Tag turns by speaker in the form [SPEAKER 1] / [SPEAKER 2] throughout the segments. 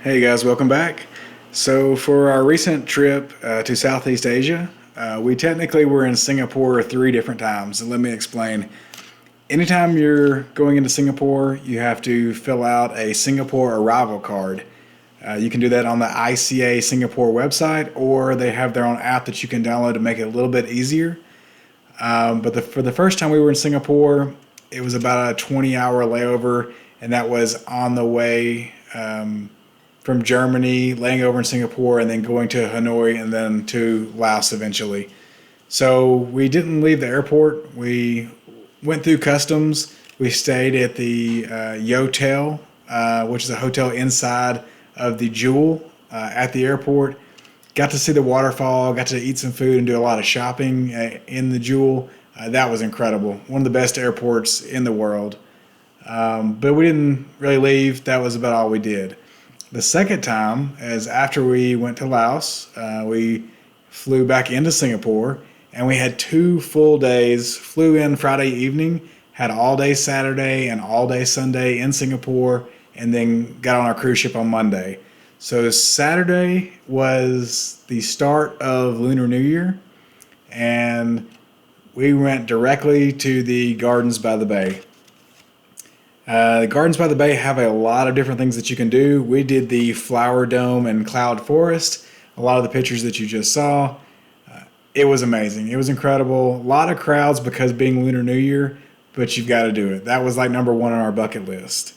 [SPEAKER 1] Hey guys, welcome back. So for our recent trip to Southeast Asia, we technically were in Singapore 3 different times. And let me explain. Anytime you're going into Singapore, you have to fill out a Singapore arrival card. You can do that on the ICA Singapore website, or they have their own app that you can download to make it a little bit easier. For the first time we were in Singapore, it was about a 20-hour layover, and that was on the way from Germany, laying over in Singapore, and then going to Hanoi, and then to Laos eventually. So we didn't leave the airport. We went through customs. We stayed at the Yotel, which is a hotel inside of the Jewel at the airport. Got to see the waterfall, got to eat some food and do a lot of shopping in the Jewel. That was incredible. One of the best airports in the world. But we didn't really leave. That was about all we did. The second time is after we went to Laos. We flew back into Singapore, and we had 2 full days. Flew in Friday evening, had all day Saturday and all day Sunday in Singapore, and then got on our cruise ship on Monday. So Saturday was the start of Lunar New Year, and we went directly to the Gardens by the Bay. The Gardens by the Bay have a lot of different things that you can do. We did the Flower Dome and Cloud Forest, a lot of the pictures that you just saw. It was amazing. It was incredible. A lot of crowds because being Lunar New Year, but you've got to do it. That was like number 1 on our bucket list.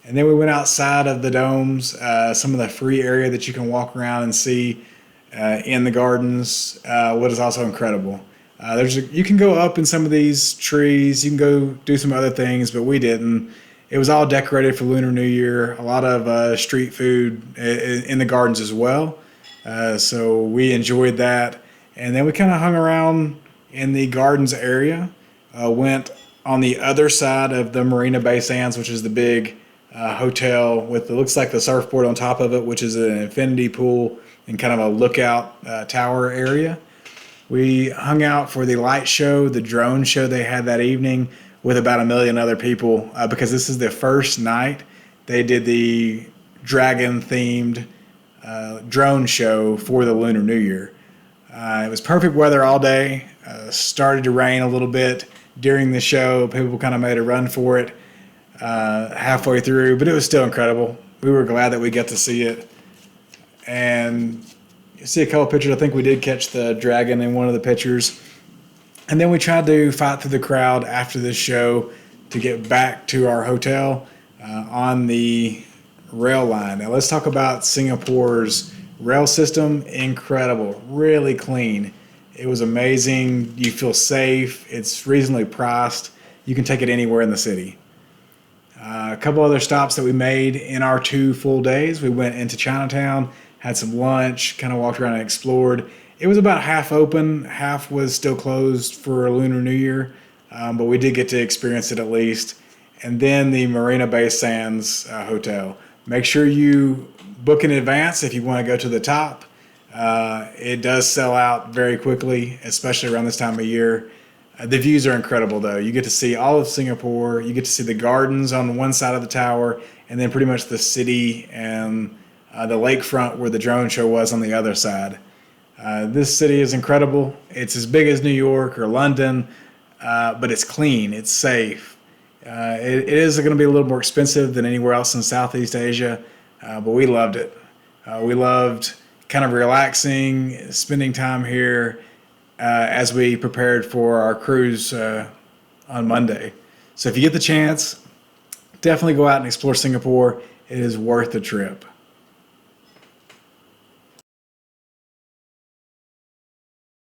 [SPEAKER 1] And then we went outside of the domes, some of the free area that you can walk around and see in the gardens, what is also incredible. You can go up in some of these trees. You can go do some other things, but we didn't. It was all decorated for Lunar New Year. A lot of street food in the gardens as well. So we enjoyed that. And then we kind of hung around in the gardens area. Went on the other side of the Marina Bay Sands, which is the big hotel with it looks like the surfboard on top of it, which is an infinity pool and kind of a lookout tower area. We hung out for the light show, the drone show they had that evening with about 1 million other people because this is the first night they did the dragon-themed drone show for the Lunar New Year. It was perfect weather all day. Started to rain a little bit during the show. People kind of made a run for it halfway through, but it was still incredible. We were glad that we got to see it. And you see a couple pictures. I think we did catch the dragon in one of the pictures. And then we tried to fight through the crowd after this show to get back to our hotel on the rail line. Now let's talk about Singapore's rail system. Incredible, really clean. It was amazing. You feel safe. It's reasonably priced. You can take it anywhere in the city. A couple other stops that we made in our 2 full days. We went into Chinatown, had some lunch, kind of walked around and explored. It was about half open, half was still closed for Lunar New Year, but we did get to experience it at least. And then the Marina Bay Sands Hotel. Make sure you book in advance if you want to go to the top. It does sell out very quickly, especially around this time of year. The views are incredible, though. You get to see all of Singapore. You get to see the gardens on one side of the tower, and then pretty much the city and the lakefront where the drone show was on the other side. This city is incredible. It's as big as New York or London, but it's clean. It's safe. It is going to be a little more expensive than anywhere else in Southeast Asia, but we loved it. We loved kind of relaxing, spending time here as we prepared for our cruise on Monday. So if you get the chance, definitely go out and explore Singapore. It is worth the trip.